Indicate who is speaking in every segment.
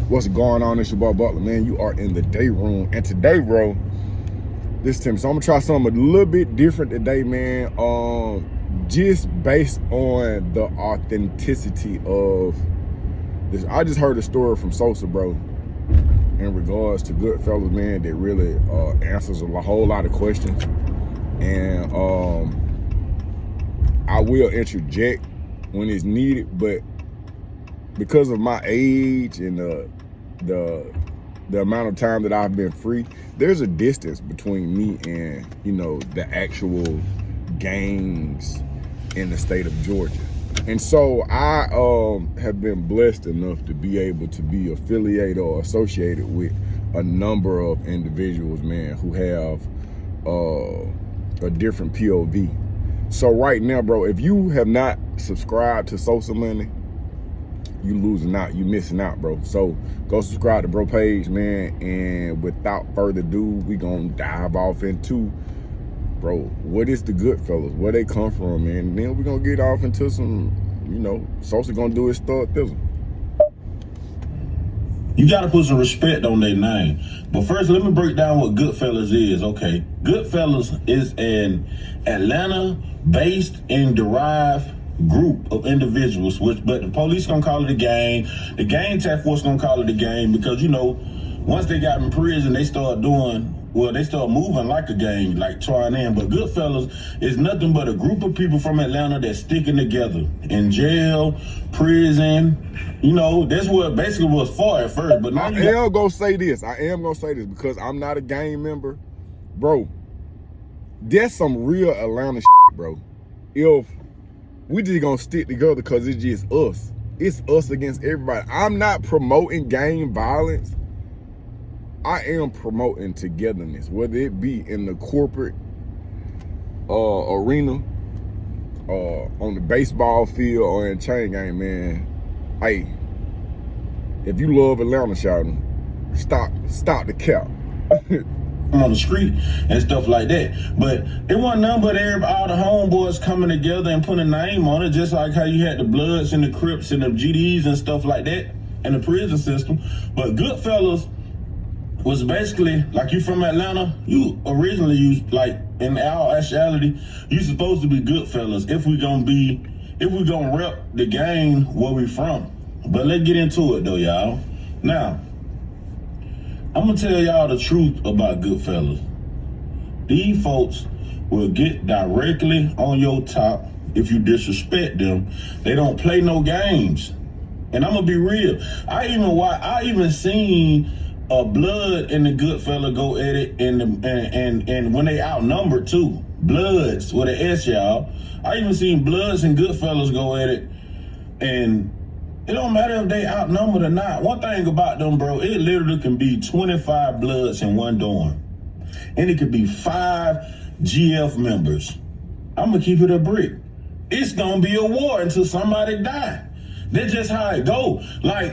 Speaker 1: What's going on? It's your boy Butler, man. You are in the DAI Room, and today, bro, this Tim. So I'm gonna try something a little bit different today, man. Just based on the authenticity of this. I just heard a story from Sosa, bro, in regards to Goodfellas, man, that really answers a whole lot of questions. And I will interject when it's needed, but because of my age and the amount of time that I've been free, there's a distance between me and, you know, the actual gangs in the state of Georgia. And so I have been blessed enough to be able to be affiliated or associated with a number of individuals, man, who have a different POV. So right now, bro, if you have not subscribed to Sosa Money, you losing out, you missing out, bro. So go subscribe to bro page, man. And without further ado, we gonna dive off into, bro, what is the Goodfellas, where they come from, man. And then we're gonna get off into some, you know, Sosa gonna do his thug thizzle.
Speaker 2: You gotta put some respect on their name. But first, let me break down what Goodfellas is, okay? Goodfellas is an Atlanta-based and derived group of individuals, but the police gonna call it a gang. The gang task force gonna call it a gang because, you know, once they got in prison, they start moving like a gang, like trying in. But Goodfellas is nothing but a group of people from Atlanta that's sticking together in jail, prison. You know, that's what basically was for at first. But now I am gonna say this because I'm not a gang member, bro. That's some real Atlanta shit, bro. If we just gonna stick together because it's just us. It's us against everybody. I'm not promoting gang violence. I am promoting togetherness, whether it be in the corporate arena, on the baseball field, or in chain gang, man. Hey, if you love Atlanta, shouting, stop the cap. On the street and stuff like that. But it wasn't none but all the homeboys coming together and putting a name on it, just like how you had the Bloods and the Crips and the GDs and stuff like that in the prison system. But Goodfellas was basically, like, you from Atlanta, you originally, like, in our actuality, you supposed to be Goodfellas if we gonna rep the gang where we from. But let's get into it though, y'all. Now, I'm gonna tell y'all the truth about Goodfellas. These folks will get directly on your top if you disrespect them. They don't play no games. And I'm gonna be real. I even seen a Blood and the Goodfella go at it, and when they outnumbered too. Bloods with an S, y'all. I even seen Bloods and Goodfellas go at it, and it don't matter if they outnumbered or not. One thing about them, bro, it literally can be 25 Bloods in one dorm. And it could be 5 GF members. I'm gonna keep it a brick. It's gonna be a war until somebody die. That's just how it go. Like,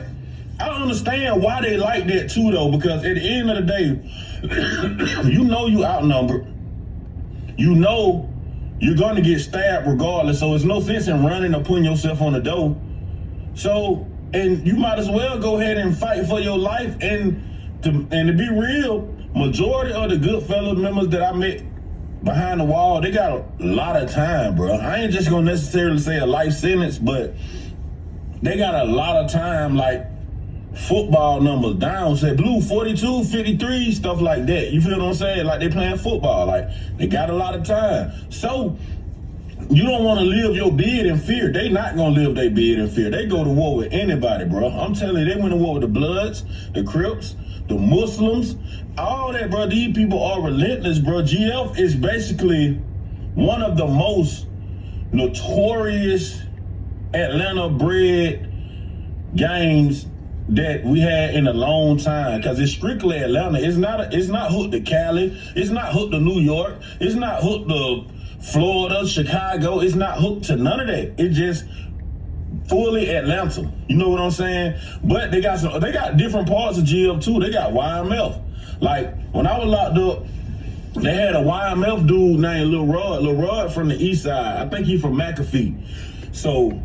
Speaker 2: I don't understand why they like that too, though, because at the end of the day, you know you outnumbered. You know you're gonna get stabbed regardless, so there's no sense in running or putting yourself on the door. So, and you might as well go ahead and fight for your life. And to be real, majority of the Goodfellas members that I met behind the wall, they got a lot of time, bro. I ain't just gonna necessarily say a life sentence, but they got a lot of time, like football numbers down, say blue 42, 53, stuff like that. You feel what I'm saying? Like they playing football, like they got a lot of time. So you don't want to live your bid in fear. They not going to live their bid in fear. They go to war with anybody, bro. I'm telling you, they went to war with the Bloods, the Crips, the Muslims, all that, bro. These people are relentless, bro. GF is basically one of the most notorious Atlanta-bred gangs that we had in a long time, because it's strictly Atlanta. It's not hooked to Cali. It's not hooked to New York. It's not hooked to Florida, Chicago. It's not hooked to none of that. It's just fully Atlanta. You know what I'm saying? But they got different parts of GF too. They got YMF. Like when I was locked up, they had a YMF dude named Lil Rod from the east side. I think he from McAfee. So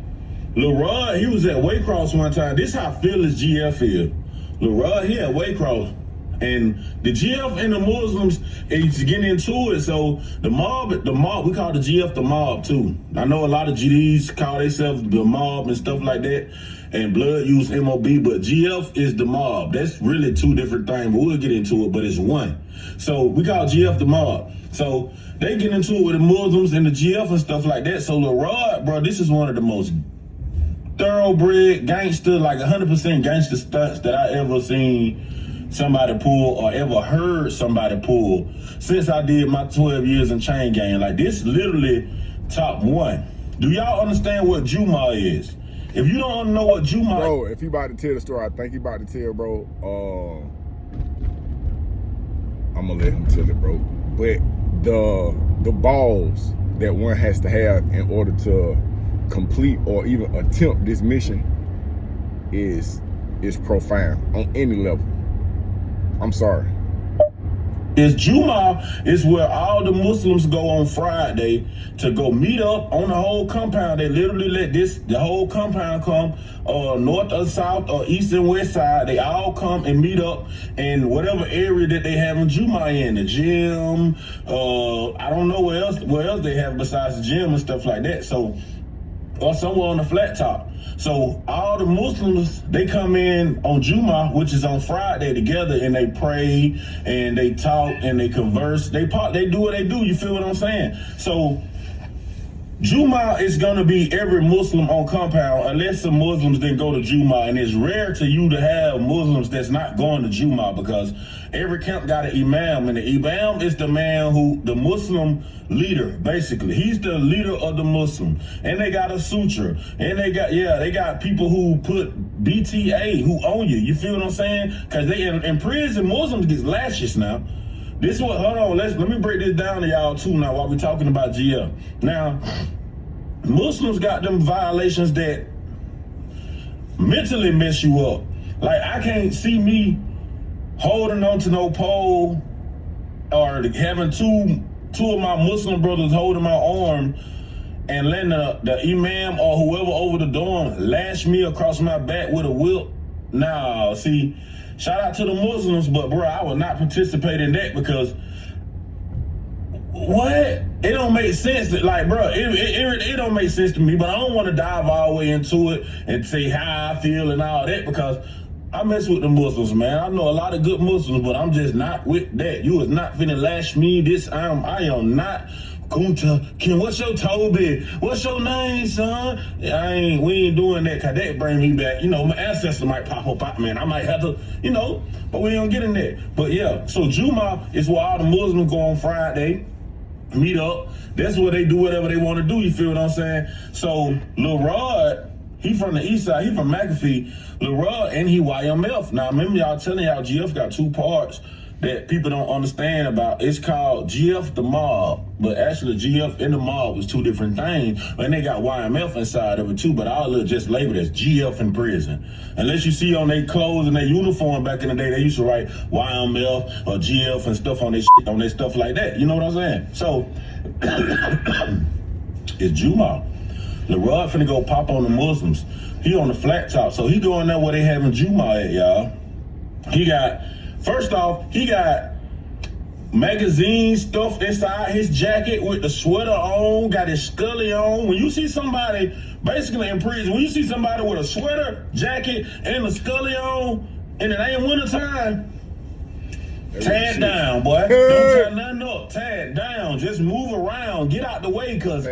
Speaker 2: Lil Rod, he was at Waycross one time. This how fearless GF is.
Speaker 3: LaRod, he had Waycross. And the GF and the Muslims is getting into it. So the mob, we call the GF the mob too. I know a lot of GDs call themselves the mob and stuff like that, and blood use MOB, but GF is the mob. That's really two different things, but we'll get into it, but it's one. So we call GF the mob. So they get into it with the Muslims and the GF and stuff like that. So LaRod, bro, this is one of the most thoroughbred gangster, like 100% gangster stunts that I ever seen somebody pull or ever heard somebody pull since I did my 12 years in chain gang. Like, this literally top one. Do y'all understand what Juma is? If you don't know what Juma,
Speaker 2: bro, if you about to tell the story, I think he about to tell, bro. I'm gonna let him tell it, bro. But the balls that one has to have in order to complete or even attempt this mission is profound on any level. I'm sorry.
Speaker 3: is Juma is where all the Muslims go on Friday to go meet up on the whole compound. They literally let the whole compound come, north or south or east and west side. They all come and meet up in whatever area that they have in Juma in, the gym. I don't know where else they have besides the gym and stuff like that. So, or somewhere on the flat top. So all the Muslims, they come in on Juma, which is on Friday, together, and they pray and they talk and they converse. They do what they do. You feel what I'm saying? So Juma is gonna be every Muslim on compound, unless some Muslims then go to Juma, and it's rare to you to have Muslims that's not going to Juma, because every camp got an imam, and the imam is the man who, the Muslim leader, basically. He's the leader of the Muslim, and they got a sutra, and they got people who put BTA who own you. You feel what I'm saying? Because they in prison, Muslims get lashes now. This what, hold on, let me break this down to y'all too now while we talking about GL. Now, Muslims got them violations that mentally mess you up. Like, I can't see me holding on to no pole or having two of my Muslim brothers holding my arm and letting the imam or whoever over the dorm lash me across my back with a whip. Nah, see, shout out to the Muslims, but bro, I would not participate in that, because what? It don't make sense. Like, bro, it don't make sense to me, but I don't want to dive all the way into it and say how I feel and all that, because I mess with the Muslims, man. I know a lot of good Muslims, but I'm just not with that. You is not finna lash me. I am not Kunta. What's your Toby? What's your name, son? We ain't doing that, cause that bring me back. You know, my ancestor might pop up, man. I might have to, you know, but we don't get in that. But yeah, so Juma is where all the Muslims go on Friday, meet up. That's where they do whatever they want to do. You feel what I'm saying? So Lil Rod, he from the east side, he from McAfee. Lil Rod, and he YMF. Now, remember y'all telling y'all GF got two parts that people don't understand about. It's called GF the Mob, but actually GF and the Mob was two different things, and they got YMF inside of it too, but all of just labeled as GF in prison. Unless you see on their clothes and their uniform back in the day, they used to write YMF or GF and stuff on their shit, on their stuff like that. You know what I'm saying? So, it's Juma. The Rod finna go pop on the Muslims. He on the flat top, so he going there where they having Juma at, y'all. First off, he got magazines stuffed inside his jacket with the sweater on, got his scully on. When you see somebody, basically in prison, when you see somebody with a sweater, jacket, and a scully on, and it ain't winter time, tag down, boy. Don't tie nothing up. Tag down. Just move around. Get out the way, cause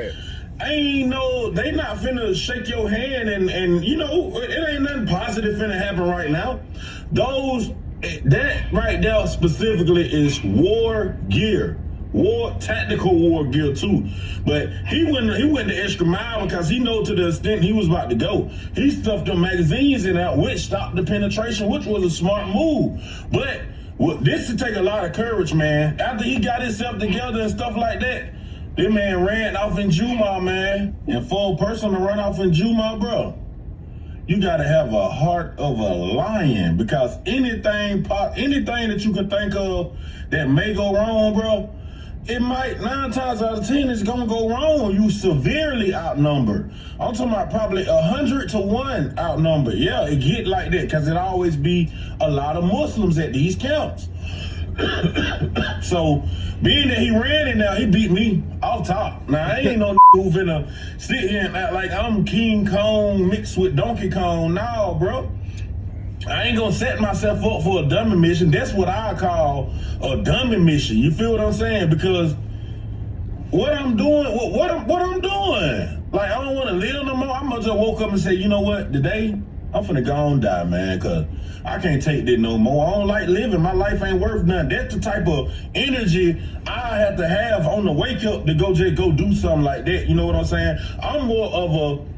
Speaker 3: they not finna shake your hand and you know, it ain't nothing positive finna happen right now. That right there specifically is war gear. Tactical war gear too. But he went the extra mile, because he know to the extent he was about to go. He stuffed them magazines in there, which stopped the penetration, which was a smart move. But this would take a lot of courage, man. After he got himself together and stuff like that, this man ran off in Juma, man. And for a person to run off in Juma, bro, you gotta have a heart of a lion, because anything that you can think of that may go wrong, bro, it might 9 times out of 10 it's gonna go wrong. You severely outnumbered. I'm talking about probably 100 to 1 outnumbered. Yeah, it get like that because it always be a lot of Muslims at these camps. So being that he ran it now, he beat me off top. Now I ain't no who finna sit here and act like I'm King Kong mixed with Donkey Kong. No, bro. I ain't gonna set myself up for a dummy mission. That's what I call a dummy mission. You feel what I'm saying? Because what I'm doing, what I'm doing, like I don't want to live no more. I must just woke up and say, you know what? Today I'm finna go and die, man, cause I can't take this no more. I don't like living. My life ain't worth nothing. That's the type of energy I have to have on the wake up to go do something like that. You know what I'm saying? I'm more of a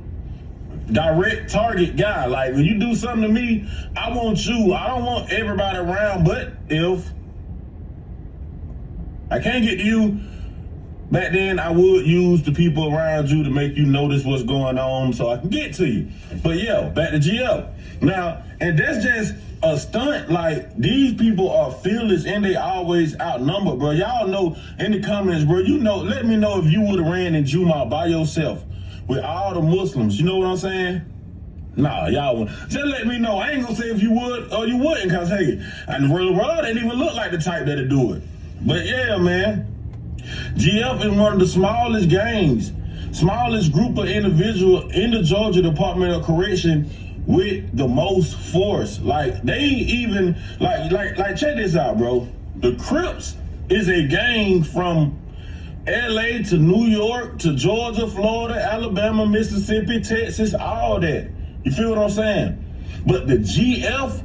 Speaker 3: direct target guy. Like when you do something to me, I want you. I don't want everybody around, but if I can't get to you, back then I would use the people around you to make you notice what's going on so I can get to you. But yeah, back to GL. Now, and that's just a stunt. Like these people are fearless and they always outnumber, bro. Y'all know in the comments, bro, you know, let me know if you would have ran in Juma by yourself with all the Muslims. You know what I'm saying? Nah, y'all wouldn't. Just let me know. I ain't gonna say if you would or you wouldn't, cause hey, and the world didn't even look like the type that'd do it. But yeah, man, GF is one of the smallest gangs, smallest group of individuals in the Georgia Department of Correction with the most force. Like they even like check this out, bro. The Crips is a gang from LA to New York to Georgia, Florida, Alabama, Mississippi, Texas, all that. You feel what I'm saying? But the GF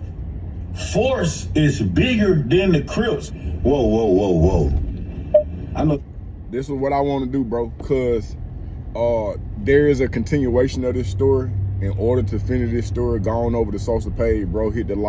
Speaker 3: force is bigger than the Crips. Whoa. I know.
Speaker 2: This is what I want to do, bro, because there is a continuation of this story. In order to finish this story, go on over to Sosa page, bro, hit the like.